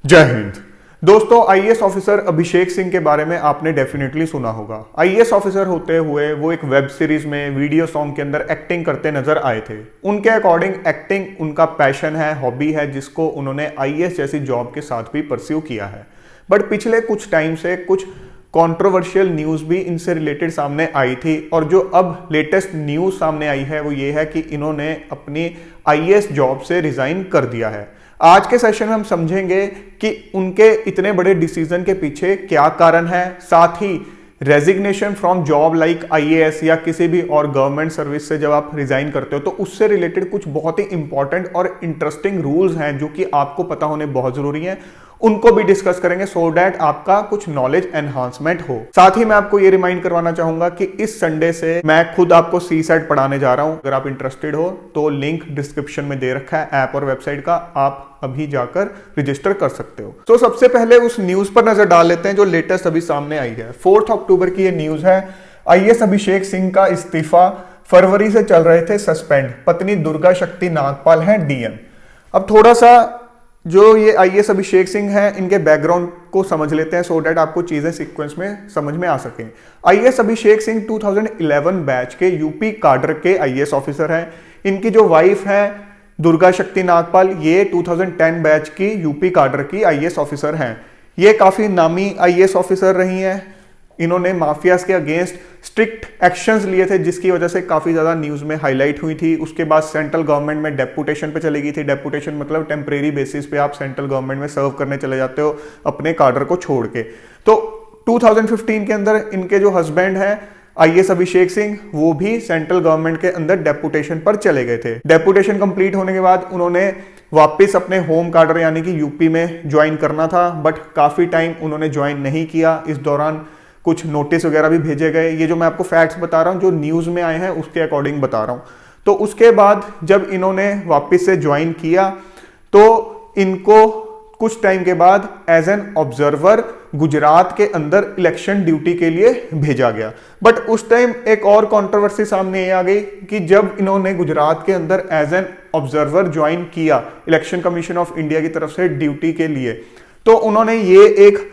जय हिंद। दोस्तों, IAS officer Abhishek Singh के बारे में आपने डेफिनेटली सुना होगा। आईएएस ऑफिसर होते हुए वो एक वेब सीरीज में वीडियो सॉन्ग के अंदर एक्टिंग करते नजर आए थे। उनके अकॉर्डिंग एक्टिंग उनका पैशन है, हॉबी है, जिसको उन्होंने आईएएस जैसी जॉब के साथ भी परस्यू किया है। बट पिछले कुछ टाइम से कुछ कंट्रोवर्शियल न्यूज भी इनसे रिलेटेड सामने आई थी, और जो अब लेटेस्ट न्यूज सामने आई है वो ये है कि इन्होंने अपनी आईएएस जॉब से रिजाइन कर दिया है। आज के सेशन में हम समझेंगे कि उनके इतने बड़े डिसीजन के पीछे क्या कारण है, साथ ही resignation from job like IAS या किसी भी और गवर्नमेंट सर्विस से जब आप रिजाइन करते हो तो उससे रिलेटेड कुछ बहुत ही इंपॉर्टेंट और इंटरेस्टिंग रूल्स हैं जो कि आपको पता होने बहुत जरूरी हैं। उनको भी डिस्कस करेंगे सो दैट आपका कुछ नॉलेज एनहांसमेंट हो। साथ ही मैं आपको ये रिमाइंड करवाना चाहूंगा कि इस संडे से मैं खुद आपको सी सेट पढ़ाने जा रहा हूं। अगर आप इंटरेस्टेड हो तो लिंक डिस्क्रिप्शन में दे रखा है ऐप और वेबसाइट का, आप अभी जाकर रजिस्टर कर सकते हो। तो सबसे पहले उस न्यूज पर नजर डाल लेते हैं जो लेटेस्ट अभी सामने आई है। 4 अक्टूबर की ये न्यूज है। आईएएस अभिषेक सिंह का इस्तीफा, फरवरी से चल रहे थे सस्पेंड, पत्नी दुर्गा शक्ति नागपाल हैं डीएम। अब थोड़ा सा जो ये आईएएस अभिषेक सिंह हैं इनके बैकग्राउंड को समझ लेते हैं सो डैट आपको चीजें सीक्वेंस में समझ में आ सकें। आईएएस अभिषेक सिंह 2011 बैच के यूपी काडर के आईएएस ऑफिसर हैं। इनकी जो वाइफ है दुर्गा शक्ति नागपाल, ये 2010 बैच की यूपी काडर की आईएएस ऑफिसर हैं। ये काफी नामी आईएएस ऑफिसर रही हैं। इन्होंने माफियाज के अगेंस्ट स्ट्रिक्ट एक्शंस लिए थे जिसकी वजह से काफी ज्यादा न्यूज में हाईलाइट हुई थी। उसके बाद सेंट्रल गवर्नमेंट में डेपुटेशन पे चली गई थी। डेपुटेशन मतलब टेम्परेरी बेसिस पे आप सेंट्रल गवर्नमेंट में सर्व करने चले जाते हो अपने काडर को छोड़ के। तो 2015 के अंदर इनके जो हस्बैंड हैं आईएएस अभिषेक सिंह, वो भी सेंट्रल गवर्नमेंट के अंदर डेपुटेशन पर चले गए थे। डेपुटेशन कंप्लीट होने के बाद उन्होंने वापस अपने होम काडर यानी कि यूपी में ज्वाइन करना था, बट काफी टाइम उन्होंने ज्वाइन नहीं किया। इस दौरान कुछ नोटिस वगैरह भी भेजे गए। ये जो मैं आपको फैक्ट्स बता रहा हूँ जो न्यूज में आए हैं उसके अकॉर्डिंग बता रहा हूँ। तो उसके बाद जब इन्होंने वापस से ज्वाइन किया तो इनको कुछ टाइम के बाद एज एन ऑब्जर्वर गुजरात के अंदर इलेक्शन ड्यूटी के लिए भेजा गया। बट उस टाइम एक और कंट्रोवर्सी सामने आ गई कि जब इन्होंने गुजरात के अंदर एज एन ऑब्जर्वर ज्वाइन किया इलेक्शन कमीशन ऑफ इंडिया की तरफ से ड्यूटी के लिए, तो उन्होंने ये एक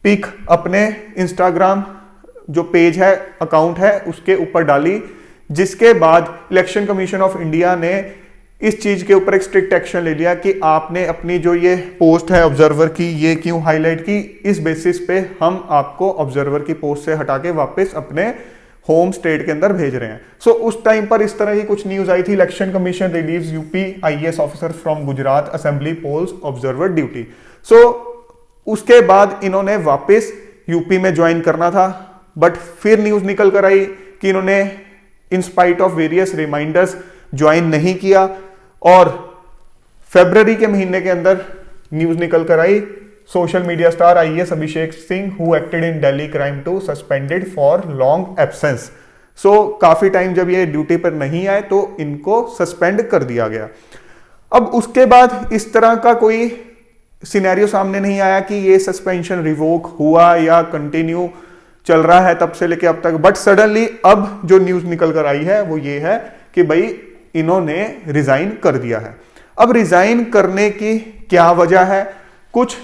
पिक अपने इंस्टाग्राम जो पेज है, अकाउंट है, उसके ऊपर डाली, जिसके बाद इलेक्शन कमीशन ऑफ इंडिया ने इस चीज के ऊपर एक स्ट्रिक्ट एक्शन ले लिया कि आपने अपनी जो ये पोस्ट है ऑब्जर्वर की ये क्यों हाईलाइट की। इस बेसिस पे हम आपको ऑब्जर्वर की पोस्ट से हटा के वापस अपने होम स्टेट के अंदर भेज रहे हैं। सो उस टाइम पर इस तरह की कुछ न्यूज आई थी। Election commission relieves UP IAS officer from Gujarat assembly polls observer duty. So उसके बाद इन्होंने वापस यूपी में ज्वाइन करना था, बट फिर न्यूज निकल कर आई कि इन्होंने in spite of various reminders join नहीं किया, और फरवरी के महीने के अंदर न्यूज निकल कर आई social media star IAS Abhishek Singh who acted in Delhi crime two suspended for long absence. So काफी टाइम जब ये ड्यूटी पर नहीं आए तो इनको सस्पेंड कर दिया गया। अब उसके बाद इस तरह का कोई सिनेरियो सामने नहीं आया कि ये सस्पेंशन रिवोक हुआ या कंटिन्यू चल रहा है तब से लेके अब तक। बट सडनली अब जो न्यूज निकल कर आई है वो ये है कि भाई इन्होंने रिजाइन कर दिया है। अब रिजाइन करने की क्या वजह है? कुछ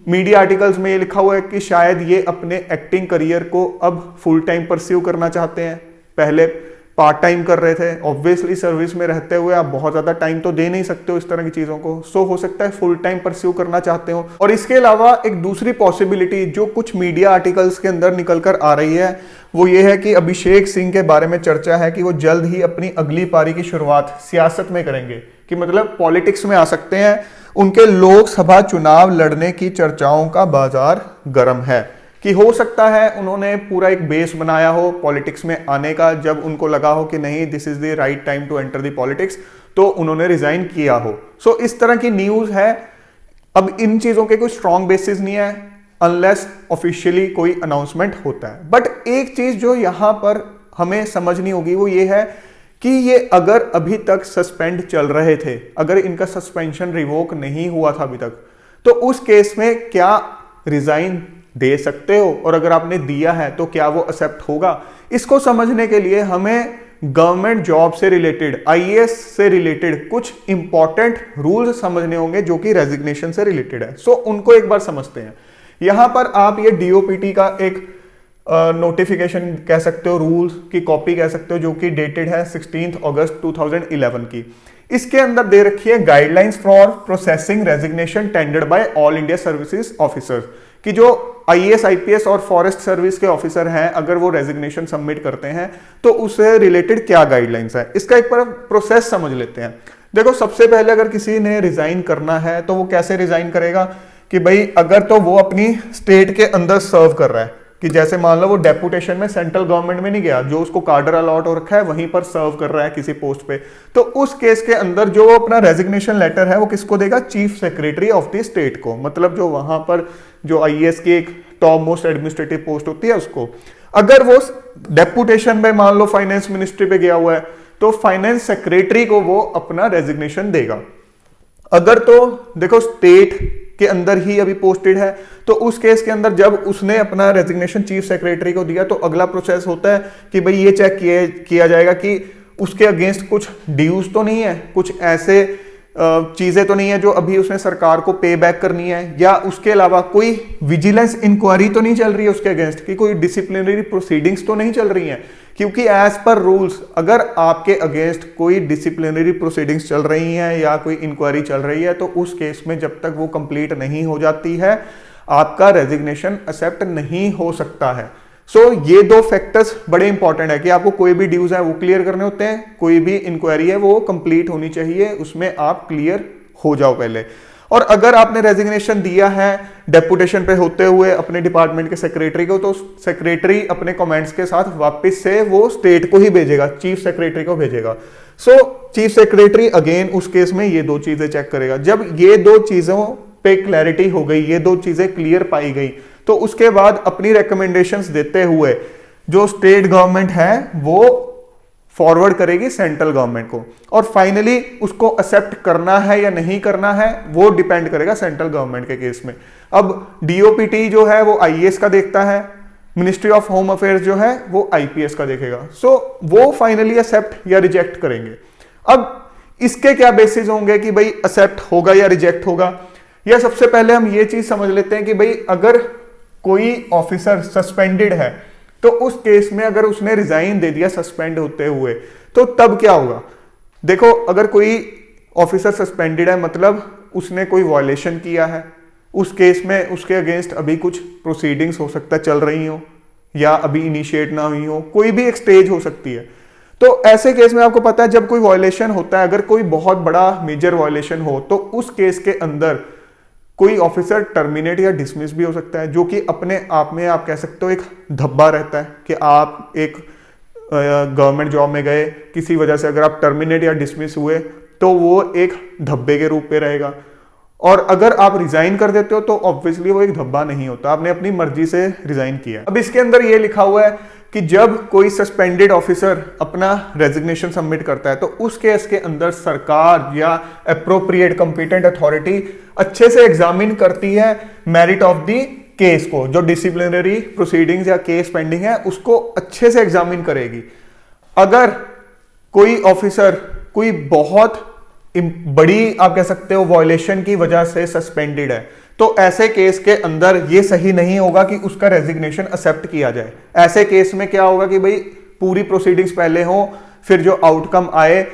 मीडिया आर्टिकल्स में ये लिखा हुआ है कि शायद ये अपने एक्टिंग करियर को अब फुल टाइम परस्यू करना चाहते हैं। पहले पार्ट टाइम कर रहे थे। ऑब्वियसली सर्विस में रहते हुए आप बहुत ज्यादा टाइम तो दे नहीं सकते हो इस तरह की चीजों को। सो हो सकता है फुल टाइम परस्यू करना चाहते हो। और इसके अलावा एक दूसरी पॉसिबिलिटी जो कुछ मीडिया आर्टिकल्स के अंदर निकल कर आ रही है वो ये है कि अभिषेक सिंह के बारे में चर्चा है कि वो जल्द ही अपनी अगली पारी की शुरुआत सियासत में करेंगे, कि मतलब पॉलिटिक्स में आ सकते हैं। उनके लोकसभा चुनाव लड़ने की चर्चाओं का बाजार गर्म है, कि हो सकता है उन्होंने पूरा एक बेस बनाया हो पॉलिटिक्स में आने का। जब उनको लगा हो कि नहीं this is the right time to enter the politics, तो उन्होंने रिजाइन किया हो। सो इस तरह की न्यूज है। अब इन चीजों के कोई स्ट्रॉन्ग बेसिस नहीं है अनलेस ऑफिशियली कोई अनाउंसमेंट होता है। बट एक चीज जो यहां पर हमें समझनी होगी वो ये है कि ये अगर अभी तक सस्पेंड चल रहे थे, अगर इनका सस्पेंशन रिवोक नहीं हुआ था अभी तक, तो उस केस में क्या रिजाइन दे सकते हो? और अगर आपने दिया है तो क्या वो एक्सेप्ट होगा? इसको समझने के लिए हमें गवर्नमेंट जॉब से रिलेटेड, आईएएस से रिलेटेड कुछ इंपॉर्टेंट रूल्स समझने होंगे जो कि रेजिग्नेशन से रिलेटेड है। सो उनको एक बार समझते हैं। यहां पर आप ये डीओपीटी का एक नोटिफिकेशन कह सकते हो, रूल्स की कॉपी कह सकते हो, जो कि डेटेड है 16 अगस्त 2011 की। इसके अंदर दे रखी है guidelines for processing resignation tendered bye all India services officers, कि जो आईएएस आईपीएस और फॉरेस्ट सर्विस के ऑफिसर हैं अगर वो रेजिग्नेशन सबमिट करते हैं तो उससे रिलेटेड क्या गाइडलाइंस है। इसका एक बार प्रोसेस समझ लेते हैं। देखो, सबसे पहले अगर किसी ने रिजाइन करना है तो वो कैसे रिजाइन करेगा कि भाई अगर तो वो अपनी स्टेट के अंदर सर्व कर रहा है, कि जैसे मान लो वो डेपुटेशन में सेंट्रल गवर्नमेंट में नहीं गया, जो उसको कार्डर अलॉट हो रखा है वहीं पर सर्व कर रहा है किसी पोस्ट पे, तो उस केस के अंदर जो अपना रेजिग्नेशन लेटर है वो किसको देगा? Chief secretary of the state को, मतलब जो वहां पर जो आईएएस की एक टॉप मोस्ट एडमिनिस्ट्रेटिव पोस्ट होती है उसको। अगर वो डेपुटेशन में मान लो फाइनेंस मिनिस्ट्री पे गया हुआ है तो फाइनेंस सेक्रेटरी को वो अपना रेजिग्नेशन देगा। अगर तो देखो स्टेट के अंदर ही अभी पोस्टेड है तो उस केस के अंदर जब उसने अपना रेजिग्नेशन चीफ सेक्रेटरी को दिया तो अगला प्रोसेस होता है कि भाई ये चेक किया जाएगा कि उसके अगेंस्ट कुछ ड्यूज तो नहीं है, कुछ ऐसे चीजें तो नहीं है जो अभी उसने सरकार को पे बैक करनी है, या उसके अलावा कोई विजिलेंस इंक्वायरी तो नहीं चल रही है उसके अगेंस्ट, कि कोई डिसिप्लिनरी प्रोसीडिंग्स तो नहीं चल रही हैं। क्योंकि एज पर रूल्स अगर आपके अगेंस्ट कोई डिसिप्लिनरी प्रोसीडिंग्स चल रही हैं या कोई इंक्वायरी चल रही है तो उस केस में जब तक वो कंप्लीट नहीं हो जाती है आपका रेजिग्नेशन एक्सेप्ट नहीं हो सकता है। सो ये दो फैक्टर्स बड़े इंपॉर्टेंट है कि आपको कोई भी ड्यूज है वो क्लियर करने होते हैं, कोई भी इंक्वायरी है वो कंप्लीट होनी चाहिए, उसमें आप क्लियर हो जाओ पहले। और अगर आपने रेजिग्नेशन दिया है डेपुटेशन पे होते हुए अपने डिपार्टमेंट के सेक्रेटरी को, तो सेक्रेटरी अपने कमेंट्स के साथ वापस से वो स्टेट को ही भेजेगा, चीफ सेक्रेटरी को भेजेगा। सो चीफ सेक्रेटरी अगेन उस केस में ये दो चीजें चेक करेगा। जब ये दो चीजों पे क्लैरिटी हो गई, ये दो चीजें क्लियर पाई गई, तो उसके बाद अपनी रिकमेंडेशंस देते हुए जो स्टेट गवर्नमेंट है वो फॉरवर्ड करेगी सेंट्रल गवर्नमेंट को, और फाइनली उसको एक्सेप्ट करना है या नहीं करना है वो डिपेंड करेगा सेंट्रल गवर्नमेंट के केस में। अब डीओपीटी जो है वो आईएएस का देखता है, मिनिस्ट्री ऑफ होम अफेयर्स जो है वो आईपीएस का देखेगा। सो वो फाइनली एक्सेप्ट या रिजेक्ट करेंगे। अब इसके क्या बेसिस होंगे कि भाई एक्सेप्ट होगा या रिजेक्ट होगा, या सबसे पहले हम ये चीज समझ लेते हैं कि भाई अगर कोई ऑफिसर सस्पेंडेड है तो उस केस में अगर उसने रिजाइन दे दिया सस्पेंड होते हुए तो तब क्या होगा। देखो, अगर कोई ऑफिसर सस्पेंडेड है मतलब उसने कोई वायलेशन किया है, उस केस में उसके अगेंस्ट अभी कुछ प्रोसीडिंग्स हो सकता है चल रही हो या अभी इनिशिएट ना हुई हो, कोई भी एक स्टेज हो सकती है। तो ऐसे केस में आपको पता है जब कोई वायलेशन होता है, अगर कोई बहुत बड़ा मेजर वायलेशन हो तो उस केस के अंदर कोई ऑफिसर टर्मिनेट या डिसमिस भी हो सकता है, जो कि अपने आप में आप कह सकते हो एक धब्बा रहता है कि आप एक गवर्नमेंट जॉब में गए, किसी वजह से अगर आप टर्मिनेट या डिसमिस हुए तो वो एक धब्बे के रूप में रहेगा। और अगर आप रिजाइन कर देते हो तो ऑब्वियसली वो एक धब्बा नहीं होता, आपने अपनी मर्जी से रिजाइन किया। अब इसके अंदर ये लिखा हुआ है कि जब कोई सस्पेंडेड ऑफिसर अपना रेजिग्नेशन सबमिट करता है तो उस केस के अंदर सरकार या एप्रोप्रिएट कंपिटेंट अथॉरिटी अच्छे से एग्जामिन करती है मेरिट ऑफ द केस को, जो डिसिप्लिनरी प्रोसीडिंग्स या केस पेंडिंग है उसको अच्छे से एग्जामिन करेगी। अगर कोई ऑफिसर कोई बहुत बड़ी आप कह सकते हो वायलेशन की वजह से सस्पेंडेड है तो ऐसे केस के अंदर ये सही नहीं होगा कि उसका रेजिग्नेशन एक्सेप्ट किया जाए। ऐसे केस में क्या होगा कि भाई पूरी प्रोसीडिंग्स पहले हो, फिर जो आउटकम आए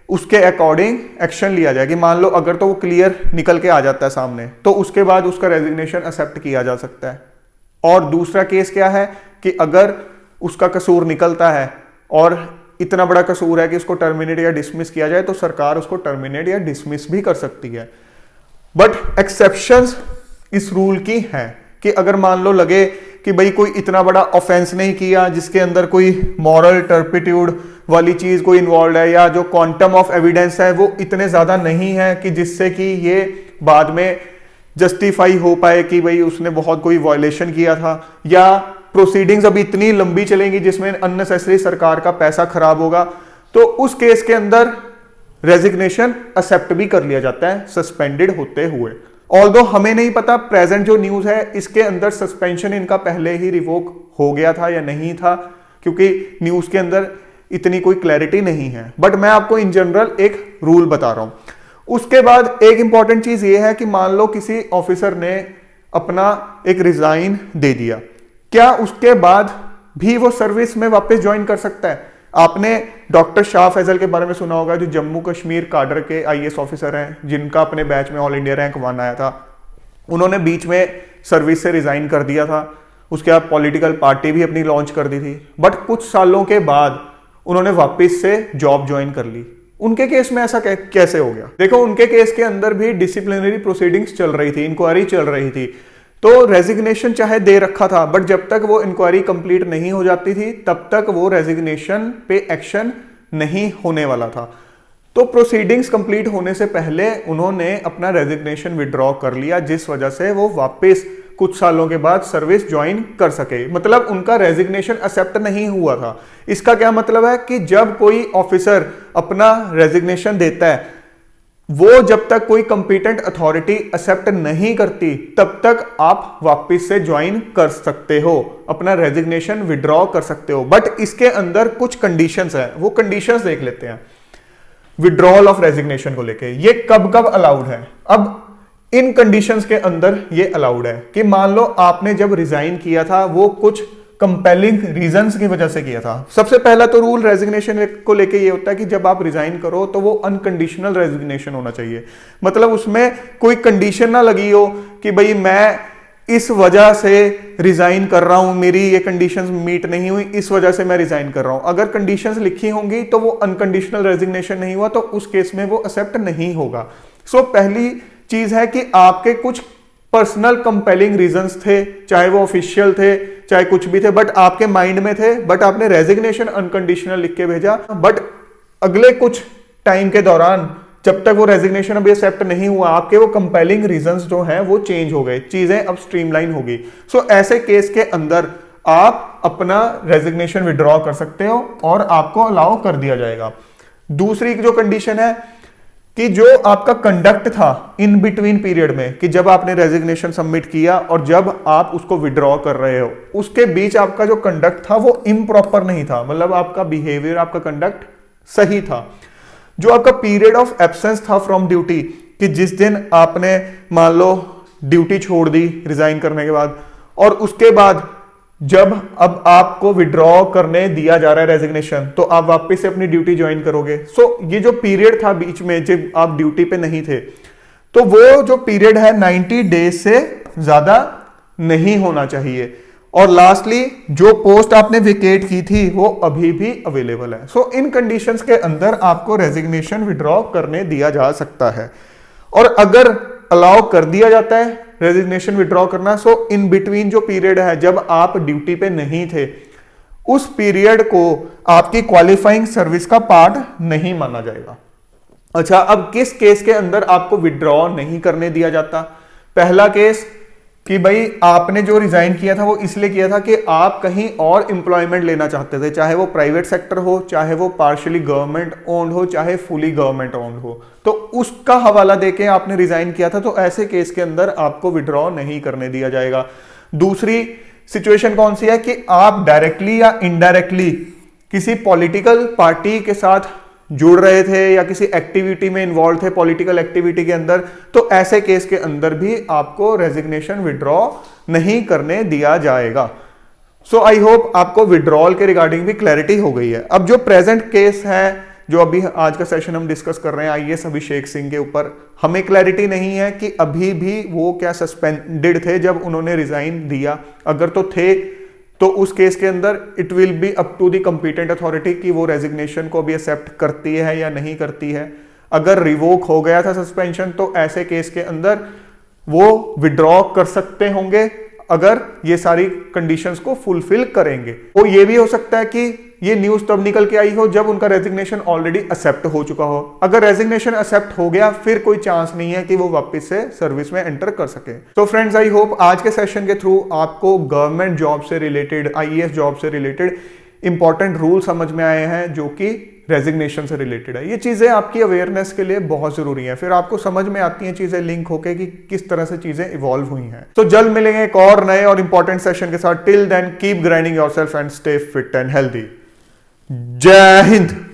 उसके अकॉर्डिंग एक्शन लिया जाए। कि मान लो अगर तो वो क्लियर निकल के आ जाता है सामने तो उसके बाद उसका रेजिग्नेशन एक्सेप्ट किया जा सकता है। और दूसरा केस क्या है कि अगर उसका कसूर निकलता है और इतना बड़ा कसूर है कि उसको टर्मिनेट या डिसमिस किया जाए तो सरकार उसको टर्मिनेट या डिसमिस भी कर सकती है। बट एक्सेप्शंस इस रूल की हैं कि अगर मान लो लगे कि भाई कोई इतना बड़ा ऑफेंस नहीं किया जिसके अंदर कोई मॉरल टर्पिट्यूड वाली चीज कोई इन्वॉल्व है, या जो क्वांटम ऑफ एविडेंस है वो इतने ज्यादा नहीं है कि जिससे कि ये बाद में जस्टिफाई हो पाए कि भाई उसने बहुत कोई वायलेशन किया था, या प्रोसीडिंग्स अभी इतनी लंबी चलेंगी जिसमें अननेसेसरी सरकार का पैसा खराब होगा, तो उस केस के अंदर रेजिग्नेशन एक्सेप्ट भी कर लिया जाता है सस्पेंडेड होते हुए। ऑल्दो हमें नहीं पता प्रेजेंट जो न्यूज है इसके अंदर सस्पेंशन इनका पहले ही रिवोक हो गया था या नहीं था, क्योंकि न्यूज के अंदर इतनी कोई क्लैरिटी नहीं है, बट मैं आपको इन जनरल एक रूल बता रहा हूं। उसके बाद एक इंपॉर्टेंट चीज ये है कि मान लो किसी ऑफिसर ने अपना एक रिजाइन दे दिया, क्या उसके बाद भी वो सर्विस में वापस ज्वाइन कर सकता है? आपने डॉक्टर शाह फैजल के बारे में सुना होगा, जो जम्मू कश्मीर काडर के आईएएस ऑफिसर हैं, जिनका अपने बैच में ऑल इंडिया रैंक 1 आया था। उन्होंने बीच में सर्विस से रिजाइन कर दिया था, उसके बाद पॉलिटिकल पार्टी भी अपनी लॉन्च कर दी थी, बट कुछ सालों के बाद उन्होंने वापस से जॉब ज्वाइन कर ली। उनके केस में ऐसा कैसे हो गया? देखो, उनके केस के अंदर भी डिसिप्लिनरी प्रोसीडिंग्स चल रही थी, इंक्वायरी चल रही थी, तो रेजिग्नेशन चाहे दे रखा था, बट जब तक वो इंक्वायरी कंप्लीट नहीं हो जाती थी तब तक वो रेजिग्नेशन पे एक्शन नहीं होने वाला था। तो प्रोसीडिंग्स कंप्लीट होने से पहले उन्होंने अपना रेजिग्नेशन विड्रॉ कर लिया, जिस वजह से वो वापस कुछ सालों के बाद सर्विस ज्वाइन कर सके। मतलब उनका रेजिग्नेशन एक्सेप्ट नहीं हुआ था। इसका क्या मतलब है कि जब कोई ऑफिसर अपना रेजिग्नेशन देता है, वो जब तक कोई कंपिटेंट अथॉरिटी एक्सेप्ट नहीं करती तब तक आप वापस से ज्वाइन कर सकते हो, अपना रेजिग्नेशन विड्रॉ कर सकते हो। बट इसके अंदर कुछ कंडीशंस हैं, वो कंडीशंस देख लेते हैं विड्रॉल ऑफ रेजिग्नेशन को लेके। ये कब कब अलाउड है? अब इन कंडीशंस के अंदर ये अलाउड है कि मान लो आपने जब रिजाइन किया था वो कुछ कंपेलिंग रीजंस की वजह से किया था। सबसे पहला तो रूल रेजिग्नेशन को लेके ये होता है कि जब आप रिजाइन करो तो वो अनकंडीशनल रेजिग्नेशन होना चाहिए। मतलब उसमें कोई कंडीशन ना लगी हो कि भाई मैं इस वजह से रिजाइन कर रहा हूं, मेरी ये कंडीशंस मीट नहीं हुई, इस वजह से मैं रिजाइन कर रहा हूं। अगर कंडीशंस लिखी होंगी तो वो अनकंडीशनल रेजिग्नेशन नहीं हुआ, तो उस केस में वो एक्सेप्ट नहीं होगा। सो पहली चीज है कि आपके कुछ पर्सनल कंपेलिंग रीजंस थे, चाहे वो ऑफिशियल थे, चाहे कुछ भी थे, बट आपके माइंड में थे, बट आपने रेजिग्नेशन अनकंडीशनल लिख के भेजा। बट अगले कुछ टाइम के दौरान जब तक वो रेजिग्नेशन अभी एक्सेप्ट नहीं हुआ, आपके वो कंपेलिंग रीजंस जो हैं वो चेंज हो गए, चीजें अब स्ट्रीमलाइन होगी। सो ऐसे केस के अंदर आप अपना रेजिग्नेशन विड्रॉ कर सकते हो और आपको अलाउ कर दिया जाएगा। दूसरी जो कंडीशन है कि जो आपका कंडक्ट था इन बिटवीन पीरियड में, कि जब आपने रेजिग्नेशन सबमिट किया और जब आप उसको विड्रॉ कर रहे हो, उसके बीच आपका जो कंडक्ट था वो इम्प्रॉपर नहीं था। मतलब आपका बिहेवियर, आपका कंडक्ट सही था। जो आपका पीरियड ऑफ एब्सेंस था फ्रॉम ड्यूटी, कि जिस दिन आपने मान लो ड्यूटी छोड़ दी रिजाइन करने के बाद, और उसके बाद जब अब आपको विड्रॉ करने दिया जा रहा है रेजिग्नेशन, तो आप वापस से अपनी ड्यूटी ज्वाइन करोगे। सो ये जो पीरियड था बीच में जब आप ड्यूटी पे नहीं थे, तो वो जो पीरियड है 90 डेज से ज्यादा नहीं होना चाहिए। और लास्टली जो पोस्ट आपने वेकेट की थी वो अभी भी अवेलेबल है। सो इन कंडीशंस के अंदर आपको रेजिग्नेशन विड्रॉ करने दिया जा सकता है। और अगर अलाउ कर दिया जाता है रेजिग्नेशन विड्रॉ करना, सो इन बिटवीन जो पीरियड है जब आप ड्यूटी पे नहीं थे, उस पीरियड को आपकी क्वालिफाइंग सर्विस का पार्ट नहीं माना जाएगा। अच्छा, अब किस केस के अंदर आपको विड्रॉ नहीं करने दिया जाता? पहला केस कि भाई आपने जो रिजाइन किया था वो इसलिए किया था कि आप कहीं और एम्प्लॉयमेंट लेना चाहते थे, चाहे वो प्राइवेट सेक्टर हो, चाहे वो पार्शियली गवर्नमेंट ओन्ड हो, चाहे फुली गवर्नमेंट ओन्ड हो, तो उसका हवाला देके आपने रिजाइन किया था, तो ऐसे केस के अंदर आपको विड्रॉ नहीं करने दिया जाएगा। दूसरी सिचुएशन कौन सी है कि आप डायरेक्टली या इनडायरेक्टली किसी पॉलिटिकल पार्टी के साथ जुड़ रहे थे या किसी एक्टिविटी में इन्वॉल्व थे, पॉलिटिकल एक्टिविटी के अंदर, तो ऐसे केस के अंदर भी आपको रेजिग्नेशन विड्रॉ नहीं करने दिया जाएगा। सो आई होप आपको विड्रॉल के रिगार्डिंग भी क्लैरिटी हो गई है। अब जो प्रेजेंट केस है, जो अभी आज का सेशन हम डिस्कस कर रहे हैं आईएएस अभिषेक सिंह के ऊपर, हमें क्लैरिटी नहीं है कि अभी भी वो क्या सस्पेंडेड थे जब उन्होंने रिजाइन दिया। अगर तो थे तो उस केस के अंदर it will be up to the competent authority कि वो रेजिग्नेशन को भी एक्सेप्ट करती है या नहीं करती है। अगर रिवोक हो गया था सस्पेंशन, तो ऐसे केस के अंदर वो विड्रॉ कर सकते होंगे अगर ये सारी कंडीशंस को फुलफिल करेंगे। तो ये भी हो सकता है कि ये न्यूज तब निकल के आई हो जब उनका रेजिग्नेशन ऑलरेडी एक्सेप्ट हो चुका हो। अगर रेजिग्नेशन एक्सेप्ट हो गया, फिर कोई चांस नहीं है कि वो वापस से सर्विस में एंटर कर सके। तो फ्रेंड्स, आई होप आज के सेशन के थ्रू आपको गवर्नमेंट जॉब से रिलेटेड, आईएएस जॉब से रिलेटेड इंपॉर्टेंट रूल समझ में आए हैं जो कि रेजिग्नेशन से रिलेटेड है। ये चीजें आपकी अवेयरनेस के लिए बहुत जरूरी है, फिर आपको समझ में आती हैं चीजें लिंक होके कि किस तरह से चीजें इवॉल्व हुई हैं। तो जल्द मिलेंगे एक और नए और इंपॉर्टेंट सेशन के साथ। Till then keep grinding yourself and stay fit and healthy. जय हिंद।